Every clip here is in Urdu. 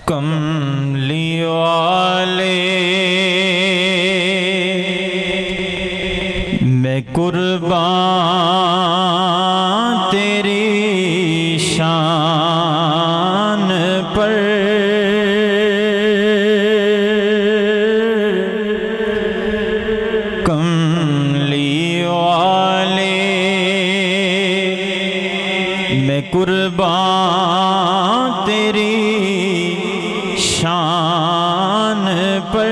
کملی والے میں قربان تیری شان پر، کملی والے میں قربان تیری شان پر،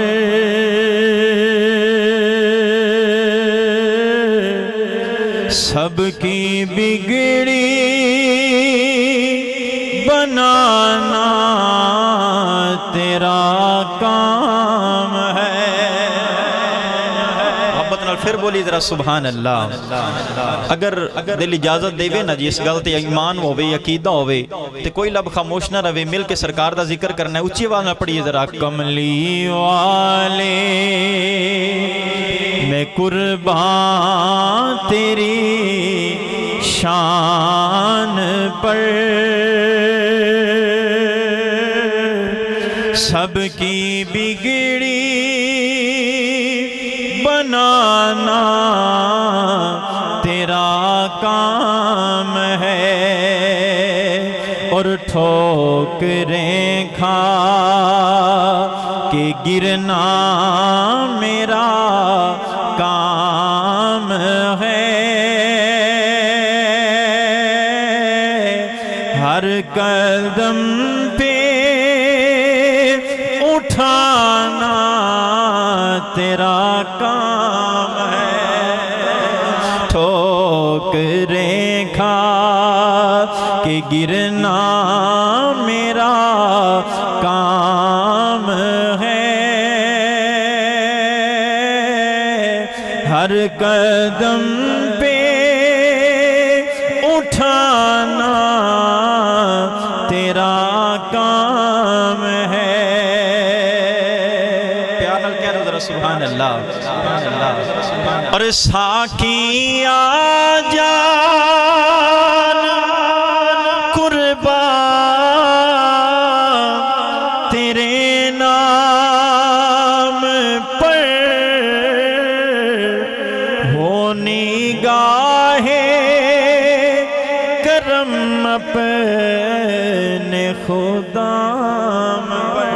سب کی بگڑی بنانا تیرا کام ہے۔ محبت نال پھر بولی ذرا سبحان اللہ۔ اگر دل اجازت دے وے نا جی اس گل تے ایمان ہووے عقیدہ ہووے تے کوئی لب خاموش نہ رہے، مل کے سرکار دا ذکر کرنا ہے، اونچی آواز نہ پڑھیے ذرا۔ کملی والے میں قربان تیری شان پر، سب کی بگڑی بنانا تیرا کام ہے، اور ٹھوکریں کھا کے گرنا میرا کام ہے، ہر قدم پہ اٹھانا تیرا کام ہے، ٹھوکریں کھا کے گرنا میرا کام ہے، ہر قدم پہ اٹھانا تیرا کام ہے۔ پیار نال کہہ رہا ذرا سبحان اللہ۔ اور ساقی آجا قربان تیرے نام پر، ہو نگاہ کرم اپنے خدا پر،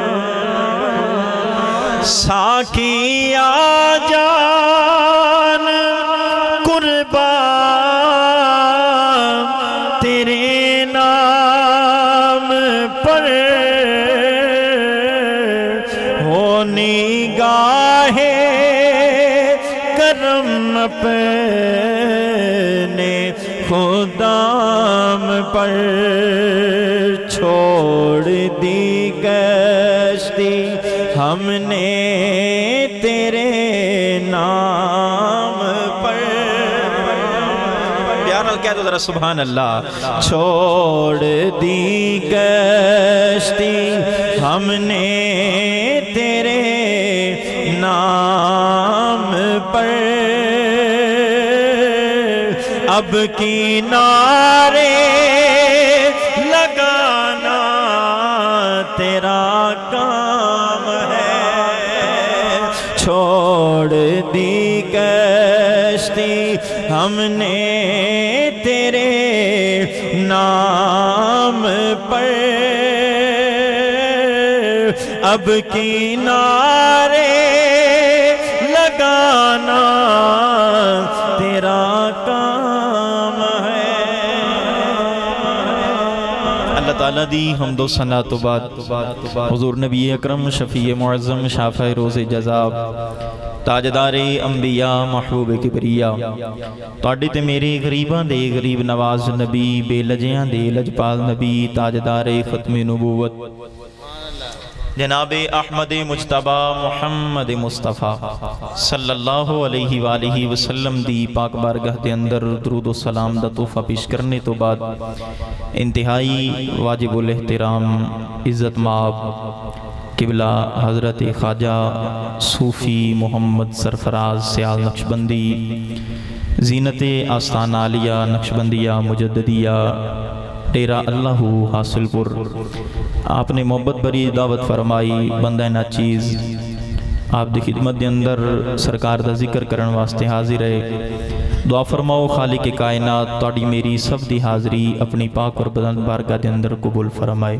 ساقی آجان قربان تیرے نام پر، ہو نگاہ کرم اپنے خدام پر، چھوڑ دی کشتی ہم نے تیرے نام پر۔ پیار نال کہہ دو ذرا سبحان اللہ۔ چھوڑ دی کشتی ہم نے تیرے نام پر، اب کنارے لگانا تیرا کام ہے، چھوڑ دی کشتی ہم نے تیرے نام پر، اب کنارے لگانا تیرا کام ہے۔ اللہ تعالیٰ دی حمد و ثنا تو بعد حضور نبی اکرم شفیع معظم شافع روز جزا تاجدار انبیاء محبوب کبریا تواڈے تے میرے غریباں دے غریب نواز نبی بے لجیاں دے لجپال نبی تاجدار ختم نبوت جناب احمد مجتبی محمد مصطفیٰ صلی اللہ علیہ وآلہ وسلم دی پاک بارگاہ دے اندر درود و سلام دا تحفہ پیش کرنے تو بعد انتہائی واجب الاحترام عزت مآب قبلہ حضرت خواجہ صوفی محمد سرفراز سیال نقشبندی زینت آستان عالیہ نقشبندیہ مجددیہ ڈیرا اللہ حاصل پور آپ نے محبت بری دعوت فرمائی بندہ ناچیز آپ دی خدمت دے اندر سرکار دا ذکر کرن واسطے حاضر ہے دعا فرماؤ خالق کائنات تہاڈی میری سب دی حاضری اپنی پاک اور بلند بارگاہ دے اندر قبول فرمائے